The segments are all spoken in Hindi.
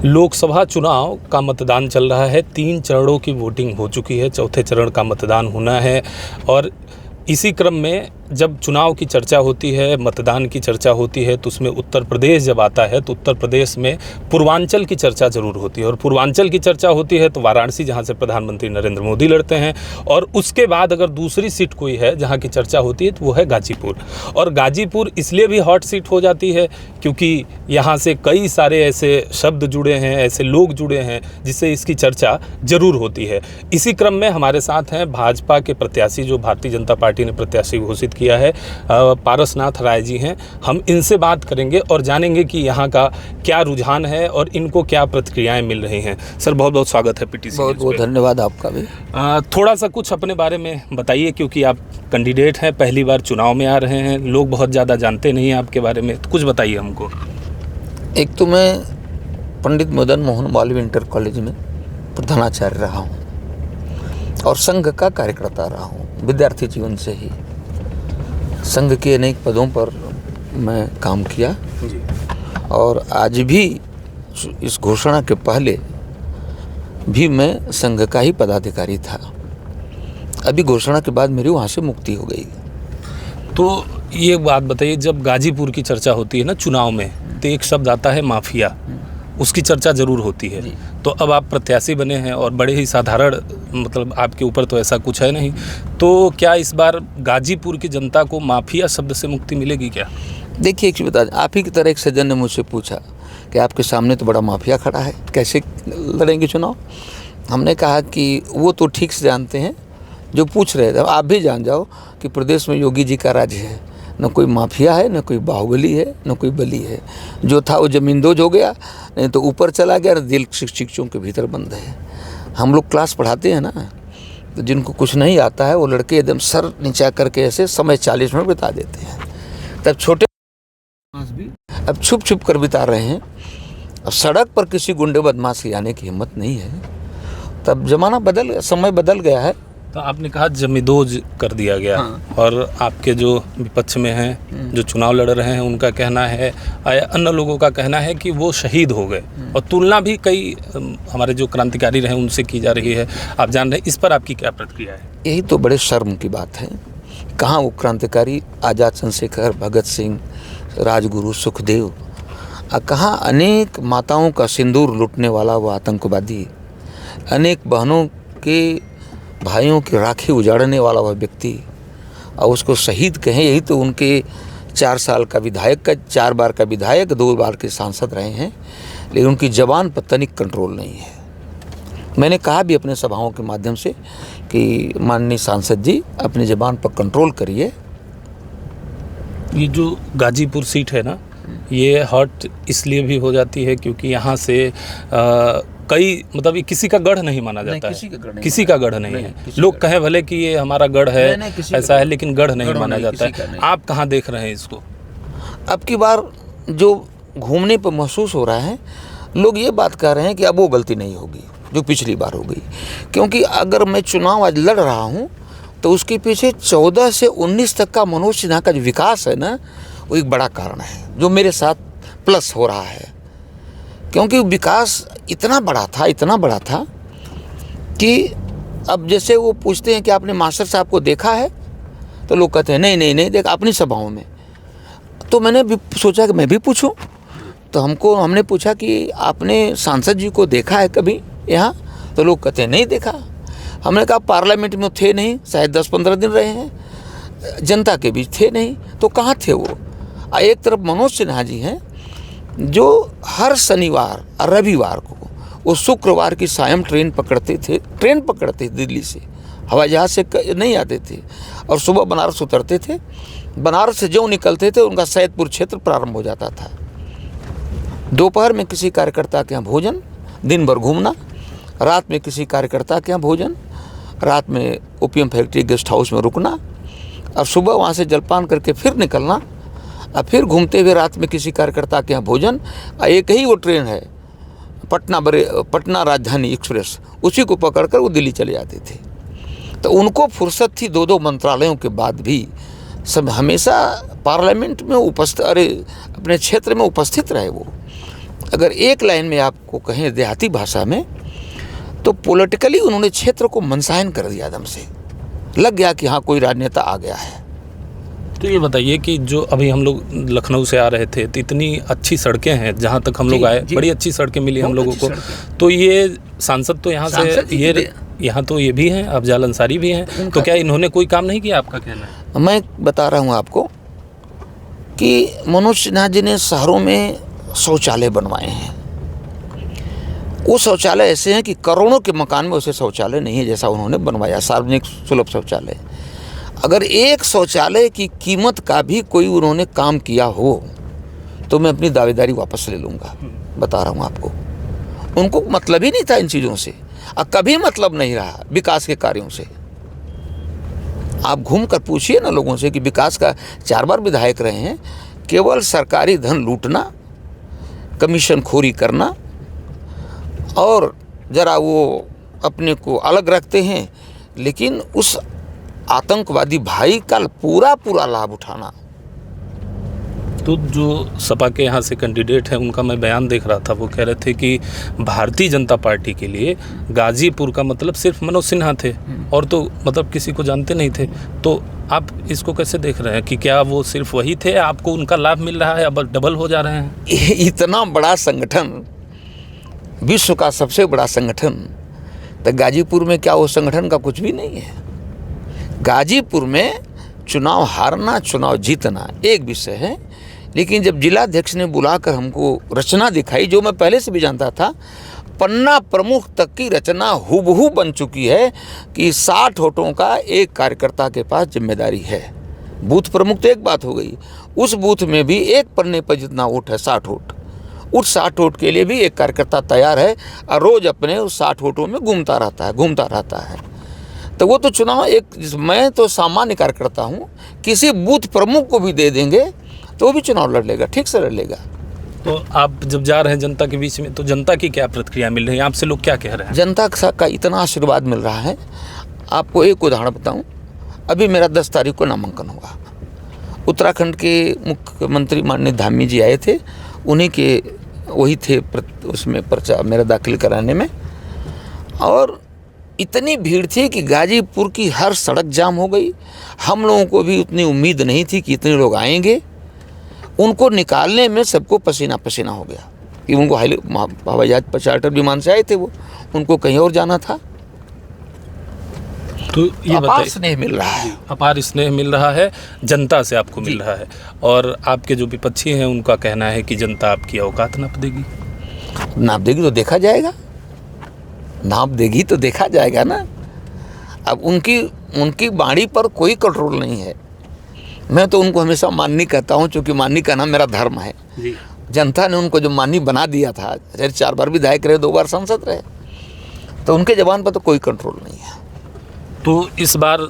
लोकसभा चुनाव का मतदान चल रहा है। 3 चरणों की वोटिंग हो चुकी है, चौथे चरण का मतदान होना है। और इसी क्रम में जब चुनाव की चर्चा होती है, मतदान की चर्चा होती है, तो उसमें उत्तर प्रदेश जब आता है तो उत्तर प्रदेश में पूर्वांचल की चर्चा ज़रूर होती है। और पूर्वांचल की चर्चा होती है तो वाराणसी, जहाँ से प्रधानमंत्री नरेंद्र मोदी लड़ते हैं। और उसके बाद अगर दूसरी सीट कोई है जहाँ की चर्चा होती है तो वो है गाजीपुर। और गाजीपुर इसलिए भी हॉट सीट हो जाती है क्योंकि यहाँ से कई सारे ऐसे शब्द जुड़े हैं, ऐसे लोग जुड़े हैं जिससे इसकी चर्चा ज़रूर होती है। इसी क्रम में हमारे साथ हैं भाजपा के प्रत्याशी, जो भारतीय जनता पार्टी ने प्रत्याशी घोषित किया है, पारसनाथ राय जी हैं। हम इनसे बात करेंगे और जानेंगे कि यहाँ का क्या रुझान है और इनको क्या प्रतिक्रियाएं मिल रही हैं। सर, बहुत बहुत स्वागत है पीटीसी। बहुत बहुत धन्यवाद आपका भी। थोड़ा सा कुछ अपने बारे में बताइए, क्योंकि आप कैंडिडेट हैं, पहली बार चुनाव में आ रहे हैं, लोग बहुत ज़्यादा जानते नहीं हैं आपके बारे में, तो कुछ बताइए हमको। एक तो मैं पंडित मदन मोहन मालवीय इंटर कॉलेज में प्रधानाचार्य रहा हूँ और संघ का कार्यकर्ता रहा हूँ विद्यार्थी जीवन से ही। संघ के अनेक पदों पर मैं काम किया और आज भी इस घोषणा के पहले भी मैं संघ का ही पदाधिकारी था। अभी घोषणा के बाद मेरी वहाँ से मुक्ति हो गई। तो ये बात बताइए, जब गाजीपुर की चर्चा होती है ना चुनाव में, तो एक शब्द आता है माफिया, उसकी चर्चा ज़रूर होती है। तो अब आप प्रत्याशी बने हैं और बड़े ही साधारण, मतलब आपके ऊपर तो ऐसा कुछ है नहीं, तो क्या इस बार गाजीपुर की जनता को माफिया शब्द से मुक्ति मिलेगी क्या? देखिए, एक चीज़ बता दें, आप ही की तरह एक सज्जन ने मुझसे पूछा कि आपके सामने तो बड़ा माफिया खड़ा है, कैसे लड़ेंगे चुनाव। हमने कहा कि वो तो ठीक से जानते हैं जो पूछ रहे थे, आप भी जान जाओ कि प्रदेश में योगी जी का राज है। न कोई माफिया है, न कोई बाहुबली है, न कोई बली है। जो था वो ज़मींदोज हो गया, नहीं तो ऊपर चला गया, दिल शिक्षकों के भीतर बंद है। हम लोग क्लास पढ़ाते हैं ना, तो जिनको कुछ नहीं आता है वो लड़के एकदम सर नीचा करके ऐसे समय 40 मिनट बिता देते हैं। तब छोटे अब छुप छुप कर बिता रहे हैं। अब सड़क पर किसी गुंडे बदमाश के आने की हिम्मत नहीं है। तब जमाना समय बदल गया है। तो आपने कहा जमींदोज कर दिया गया। हाँ। और आपके जो विपक्ष में हैं, जो चुनाव लड़ रहे हैं, उनका कहना है, अन्य लोगों का कहना है कि वो शहीद हो गए। और तुलना भी कई हमारे जो क्रांतिकारी रहे उनसे की जा रही है, आप जान रहे हैं। इस पर आपकी क्या प्रतिक्रिया है? यही तो बड़े शर्म की बात है। कहाँ वो क्रांतिकारी आज़ाद चंद्रशेखर, भगत सिंह, राजगुरु, सुखदेव, कहाँ अनेक माताओं का सिंदूर लूटने वाला वो आतंकवादी, अनेक बहनों के भाइयों की राखी उजाड़ने वाला वह व्यक्ति, और उसको शहीद कहें। यही तो उनके 4 साल का विधायक का, 4 बार का विधायक, 2 बार के सांसद रहे हैं, लेकिन उनकी ज़बान पर तनिक कंट्रोल नहीं है। मैंने कहा भी अपने सभाओं के माध्यम से कि माननीय सांसद जी, अपनी ज़बान पर कंट्रोल करिए। ये जो गाजीपुर सीट है ना, ये हॉट इसलिए भी हो जाती है क्योंकि यहाँ से कई, मतलब ये किसी का गढ़ नहीं माना जाता है, किसी का गढ़ नहीं है। लोग कहें भले कि ये हमारा गढ़ है, ऐसा है, लेकिन गढ़ नहीं माना जाता है। आप कहाँ देख रहे हैं इसको? अब की बार जो घूमने पर महसूस हो रहा है, लोग ये बात कह रहे हैं कि अब वो गलती नहीं होगी जो पिछली बार हो गई। क्योंकि अगर मैं चुनाव आज लड़ रहा हूँ तो उसके पीछे 14 से 19 तक का मनोज सिन्हा का जो विकास है ना, वो एक बड़ा कारण है जो मेरे साथ प्लस हो रहा है। क्योंकि विकास इतना बड़ा था कि अब जैसे वो पूछते हैं कि आपने मास्टर साहब को देखा है, तो लोग कहते हैं नहीं देखा अपनी सभाओं में। तो मैंने भी सोचा कि मैं भी पूछूं, तो हमने पूछा कि आपने सांसद जी को देखा है कभी यहाँ? तो लोग कहते हैं नहीं देखा। हमने कहा पार्लियामेंट में थे नहीं, शायद 10-15 दिन रहे हैं, जनता के बीच थे नहीं, तो कहाँ थे वो? एक तरफ मनोज सिन्हा जी हैं जो हर शनिवार और रविवार को, वो शुक्रवार की सायं ट्रेन पकड़ते दिल्ली से, हवाई जहाज़ से नहीं आते थे, और सुबह बनारस उतरते थे। बनारस से जो निकलते थे उनका सैदपुर क्षेत्र प्रारंभ हो जाता था। दोपहर में किसी कार्यकर्ता के यहाँ भोजन, दिन भर घूमना, रात में किसी कार्यकर्ता के यहाँ भोजन, रात में ओपीएम फैक्ट्री गेस्ट हाउस में रुकना, और सुबह वहाँ से जलपान करके फिर निकलना, और फिर घूमते हुए रात में किसी कार्यकर्ता के यहाँ भोजन। एक ही वो ट्रेन है, पटना राजधानी एक्सप्रेस, उसी को पकड़कर वो दिल्ली चले जाते थे। तो उनको फुर्सत थी 2-2 मंत्रालयों के बाद भी सब हमेशा पार्लियामेंट में अपने क्षेत्र में उपस्थित रहे वो। अगर एक लाइन में आपको कहें देहाती भाषा में, तो पॉलिटिकली उन्होंने क्षेत्र को मनसायन कर दिया एकदम से। लग गया कि हाँ कोई राजनेता आ गया है। तो ये बताइए कि जो अभी हम लोग लखनऊ से आ रहे थे तो इतनी अच्छी सड़कें हैं, जहाँ तक हम लोग आए बड़ी अच्छी सड़कें मिली हम लोगों को। तो ये सांसद तो यहाँ से यहाँ तो ये भी हैं, अफजाल अंसारी भी हैं, तो क्या इन्होंने कोई काम नहीं किया, आपका कहना है? मैं बता रहा हूँ आपको कि मनोज सिन्हा जी ने शहरों में शौचालय बनवाए हैं। वो शौचालय ऐसे हैं कि करोड़ों के मकान में वैसे शौचालय नहीं है जैसा उन्होंने बनवाया, सार्वजनिक सुलभ शौचालय। अगर एक शौचालय की कीमत का भी कोई उन्होंने काम किया हो तो मैं अपनी दावेदारी वापस ले लूँगा। बता रहा हूँ आपको, उनको मतलब ही नहीं था इन चीज़ों से, और कभी मतलब नहीं रहा विकास के कार्यों से। आप घूम कर पूछिए ना लोगों से कि विकास का 4 बार विधायक रहे हैं, केवल सरकारी धन लूटना, कमीशन खोरी करना, और ज़रा वो अपने को अलग रखते हैं, लेकिन उस आतंकवादी भाई का पूरा लाभ उठाना। तो जो सपा के यहाँ से कैंडिडेट हैं उनका मैं बयान देख रहा था, वो कह रहे थे कि भारतीय जनता पार्टी के लिए गाजीपुर का मतलब सिर्फ मनोज सिन्हा थे और तो मतलब किसी को जानते नहीं थे। तो आप इसको कैसे देख रहे हैं कि क्या वो सिर्फ वही थे, आपको उनका लाभ मिल रहा है, अब डबल हो जा रहे हैं? इतना बड़ा संगठन, विश्व का सबसे बड़ा संगठन, तो गाजीपुर में क्या वो संगठन का कुछ भी नहीं है? गाजीपुर में चुनाव हारना चुनाव जीतना एक विषय है, लेकिन जब जिलाध्यक्ष ने बुलाकर हमको रचना दिखाई, जो मैं पहले से भी जानता था, पन्ना प्रमुख तक की रचना हुबहू बन चुकी है कि 60 वोटों का एक कार्यकर्ता के पास जिम्मेदारी है। बूथ प्रमुख तो एक बात हो गई, उस बूथ में भी एक पन्ने पर जितना वोट है 60 वोट, उस 60 वोट के लिए भी एक कार्यकर्ता तैयार है और रोज अपने उस 60 वोटों में घूमता रहता है। तो वो तो चुनाव एक, मैं तो सामान्य कार्यकर्ता हूँ, किसी बूथ प्रमुख को भी दे देंगे तो वो भी चुनाव लड़ लेगा, ठीक से लड़ लेगा। तो आप जब जा रहे हैं जनता के बीच में, तो जनता की क्या प्रतिक्रिया मिल रही है, आपसे लोग क्या कह रहे हैं? जनता का इतना आशीर्वाद मिल रहा है। आपको एक उदाहरण बताऊं, अभी मेरा 10 तारीख को नामांकन होगा। उत्तराखंड के मुख्यमंत्री माननीय धामी जी आए थे, उन्हीं के वही थे उसमें पर्चा मेरा दाखिल कराने में, और इतनी भीड़ थी कि गाजीपुर की हर सड़क जाम हो गई। हम लोगों को भी उतनी उम्मीद नहीं थी कि इतने लोग आएंगे। उनको निकालने में सबको पसीना पसीना हो गया कि उनको हवाई जहाज पर चार्टर विमान से आए थे, वो उनको कहीं और जाना था। तो ये अपार स्नेह मिल रहा है, अपार स्नेह मिल रहा है, जनता से आपको मिल रहा है। और आपके जो विपक्षी हैं उनका कहना है कि जनता आपकी औकात नाप देगी। नाप देगी तो देखा जाएगा, नाप देगी तो देखा जाएगा ना। अब उनकी बाणी पर कोई कंट्रोल नहीं है। मैं तो उनको हमेशा माननी कहता हूँ, क्योंकि माननी का नाम मेरा धर्म है जी। जनता ने उनको जो माननी बना दिया था, 4 बार विधायक रहे, 2 बार सांसद रहे, तो उनके जबान पर तो कोई कंट्रोल नहीं है। तो इस बार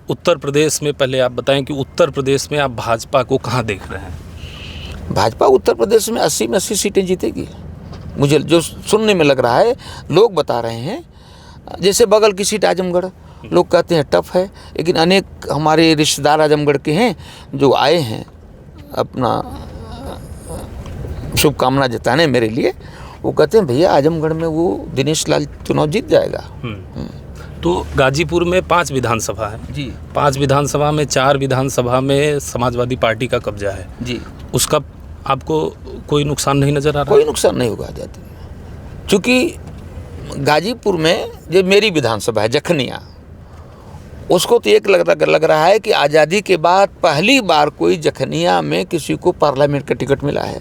उत्तर प्रदेश में, पहले आप बताएं कि उत्तर प्रदेश में आप भाजपा को कहाँ देख रहे हैं? भाजपा उत्तर प्रदेश में 80 में 80 सीटें जीतेगी, मुझे जो सुनने में लग रहा है। लोग बता रहे हैं, जैसे बगल की सीट आजमगढ़, लोग कहते हैं टफ है, लेकिन अनेक हमारे रिश्तेदार आजमगढ़ के हैं जो आए हैं अपना शुभकामना जताने मेरे लिए। वो कहते हैं भैया आजमगढ़ में वो दिनेश लाल चुनाव जीत जाएगा। तो गाजीपुर में 5 विधानसभा है जी, 5 विधानसभा में 4 विधानसभा में समाजवादी पार्टी का कब्जा है जी। उसका आपको कोई नुकसान नहीं नज़र आ रहा? कोई नुकसान नहीं होगा जाते, चूँकि गाजीपुर में जो मेरी विधानसभा है जखनिया, उसको तो एक लग रहा है कि आज़ादी के बाद पहली बार कोई जखनिया में किसी को पार्लियामेंट का टिकट मिला है।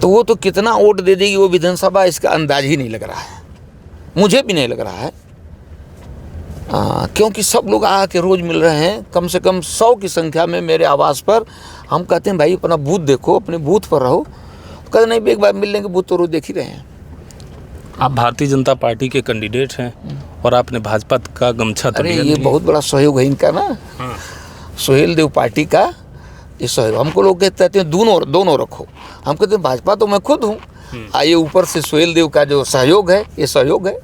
तो वो तो कितना वोट दे देगी वो विधानसभा, इसका अंदाज ही नहीं लग रहा है, मुझे भी नहीं लग रहा है। क्योंकि सब लोग आके रोज़ मिल रहे हैं, कम से कम 100 की संख्या में मेरे आवास पर। हम कहते हैं भाई अपना बूथ देखो, अपने बूथ पर रहो। कहते नहीं, एक बार मिल लेंगे, बूथ तो रोज़ देख ही रहे हैं। आप भारतीय जनता पार्टी के कैंडिडेट हैं और आपने भाजपा का गमछा तो लिया। ये बहुत बड़ा सहयोग है इनका ना, सुहेल देव पार्टी का ये सहयोग। हमको लोग कहते हैं दोनों रखो, हम कहते हैं भाजपा तो मैं खुद हूँ, ये ऊपर से सुहेल देव का जो सहयोग है, ये सहयोग है।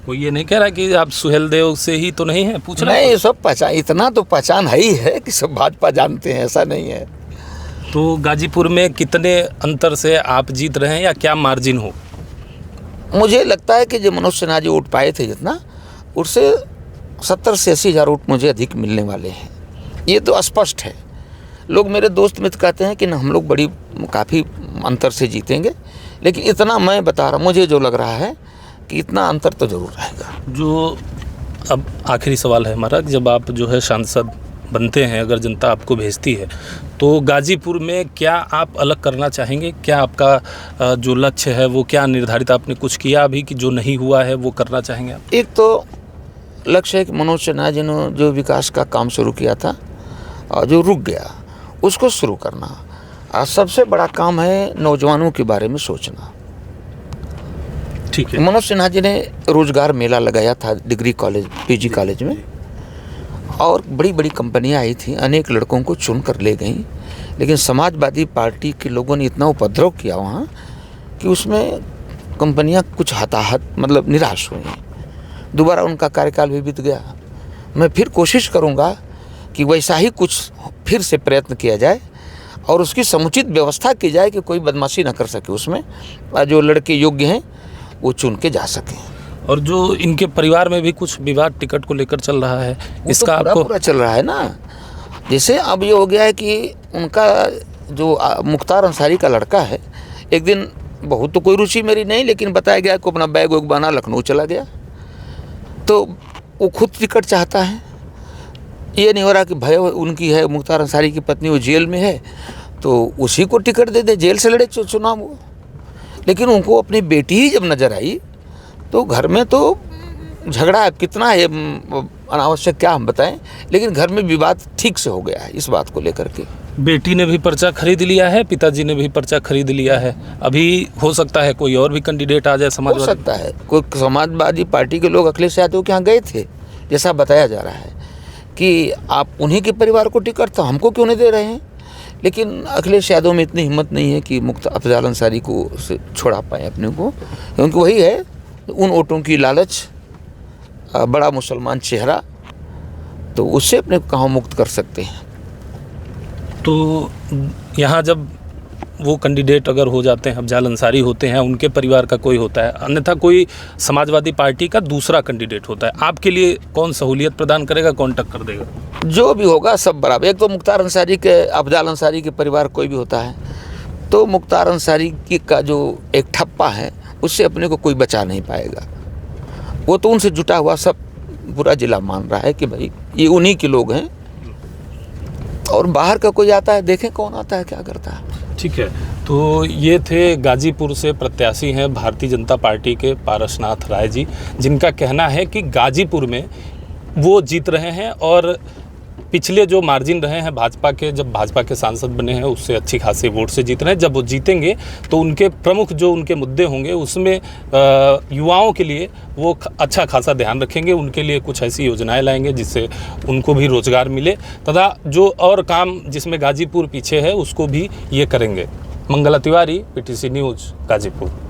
वो ये नहीं कह रहा कि आप सुहेल देव से ही तो नहीं है, पूछ रहा है। नहीं, सब पहचान, इतना तो पहचान है ही है कि सब भाजपा जानते हैं, ऐसा नहीं है। तो गाजीपुर में कितने अंतर से आप जीत रहे हैं या क्या मार्जिन हो? मुझे लगता है कि जो मनोज सिन्हा जी वोट पाए थे जितना, उससे 70 से 80 हज़ार वोट मुझे अधिक मिलने वाले हैं। ये तो स्पष्ट है। लोग मेरे दोस्त मित्र कहते हैं कि न हम लोग काफ़ी अंतर से जीतेंगे, लेकिन इतना मैं बता रहा, मुझे जो लग रहा है कि इतना अंतर तो ज़रूर रहेगा। जो अब आखिरी सवाल है हमारा, जब आप जो है सांसद बनते हैं, अगर जनता आपको भेजती है, तो गाजीपुर में क्या आप अलग करना चाहेंगे? क्या आपका जो लक्ष्य है वो क्या निर्धारित, आपने कुछ किया अभी कि जो नहीं हुआ है वो करना चाहेंगे आप? एक तो लक्ष्य है कि मनोज सिन्हा जी ने जो विकास का काम शुरू किया था और जो रुक गया, उसको शुरू करना। और सबसे बड़ा काम है नौजवानों के बारे में सोचना। ठीक है। मनोज सिन्हा जी ने रोजगार मेला लगाया था डिग्री कॉलेज, पीजी कॉलेज में, और बड़ी बड़ी कंपनियां आई थी, अनेक लड़कों को चुन कर ले गई, लेकिन समाजवादी पार्टी के लोगों ने इतना उपद्रव किया वहाँ कि उसमें कंपनियां कुछ हताहत मतलब निराश हुई। दोबारा उनका कार्यकाल भी बीत गया। मैं फिर कोशिश करूँगा कि वैसा ही कुछ फिर से प्रयत्न किया जाए और उसकी समुचित व्यवस्था की जाए कि कोई बदमाशी ना कर सके उसमें, और जो लड़के योग्य हैं वो चुन के जा सकें। और जो इनके परिवार में भी कुछ विवाद टिकट को लेकर चल रहा है, इसका तो आपको पूरा चल रहा है ना। जैसे अब ये हो गया है कि उनका जो मुख्तार अंसारी का लड़का है, एक दिन बहुत तो कोई रुचि मेरी नहीं, लेकिन बताया गया कि अपना बैग वैग बना लखनऊ चला गया, तो वो खुद टिकट चाहता है। ये नहीं हो रहा कि भय उनकी है, मुख्तार अंसारी की पत्नी वो जेल में है तो उसी को टिकट दे दे, जेल से लड़े चुनाव वो। लेकिन उनको अपनी बेटी ही जब नज़र आई तो घर में तो झगड़ा कितना है, अनावश्यक क्या हम बताएं, लेकिन घर में विवाद ठीक से हो गया है इस बात को लेकर के। बेटी ने भी पर्चा खरीद लिया है, पिताजी ने भी पर्चा खरीद लिया है। अभी हो सकता है कोई और भी कैंडिडेट आ जाए हो समाजवादी। सकता है कोई समाजवादी पार्टी के लोग अखिलेश यादव के यहाँ गए थे, जैसा बताया जा रहा है कि आप उन्हीं के परिवार को टिकट था, हमको क्यों नहीं दे रहे हैं। लेकिन अखिलेश यादव में इतनी हिम्मत नहीं है कि अफजाल अंसारी को से छोड़ा पाए अपने को, क्योंकि वही है उन वोटों की लालच, बड़ा मुसलमान चेहरा, तो उससे अपने को कहाँ मुक्त कर सकते हैं। तो यहाँ जब वो कैंडिडेट अगर हो जाते हैं, अफजाल अंसारी होते हैं, उनके परिवार का कोई होता है, अन्यथा कोई समाजवादी पार्टी का दूसरा कैंडिडेट होता है, आपके लिए कौन सहूलियत प्रदान करेगा, कौन टक्कर देगा? जो भी होगा सब बराबर। एक तो मुख्तार अंसारी के, अफजाल अंसारी के परिवार कोई भी होता है तो मुख्तार अंसारी की का जो एक ठप्पा है उससे अपने को कोई बचा नहीं पाएगा। वो तो उनसे जुटा हुआ सब पूरा जिला मान रहा है कि भाई ये उन्हीं के लोग हैं, और बाहर का कोई आता है, देखें कौन आता है क्या करता है। ठीक है, तो ये थे गाजीपुर से प्रत्याशी हैं भारतीय जनता पार्टी के पारसनाथ राय जी, जिनका कहना है कि गाजीपुर में वो जीत रहे हैं और पिछले जो मार्जिन रहे हैं भाजपा के, जब भाजपा के सांसद बने हैं उससे अच्छी खासी वोट से जीत रहे हैं। जब वो जीतेंगे तो उनके प्रमुख जो उनके मुद्दे होंगे उसमें युवाओं के लिए वो अच्छा खासा ध्यान रखेंगे, उनके लिए कुछ ऐसी योजनाएं लाएंगे जिससे उनको भी रोजगार मिले, तथा जो और काम जिसमें गाजीपुर पीछे है उसको भी ये करेंगे। Mangala Tiwari, PTC news, Ghazipur.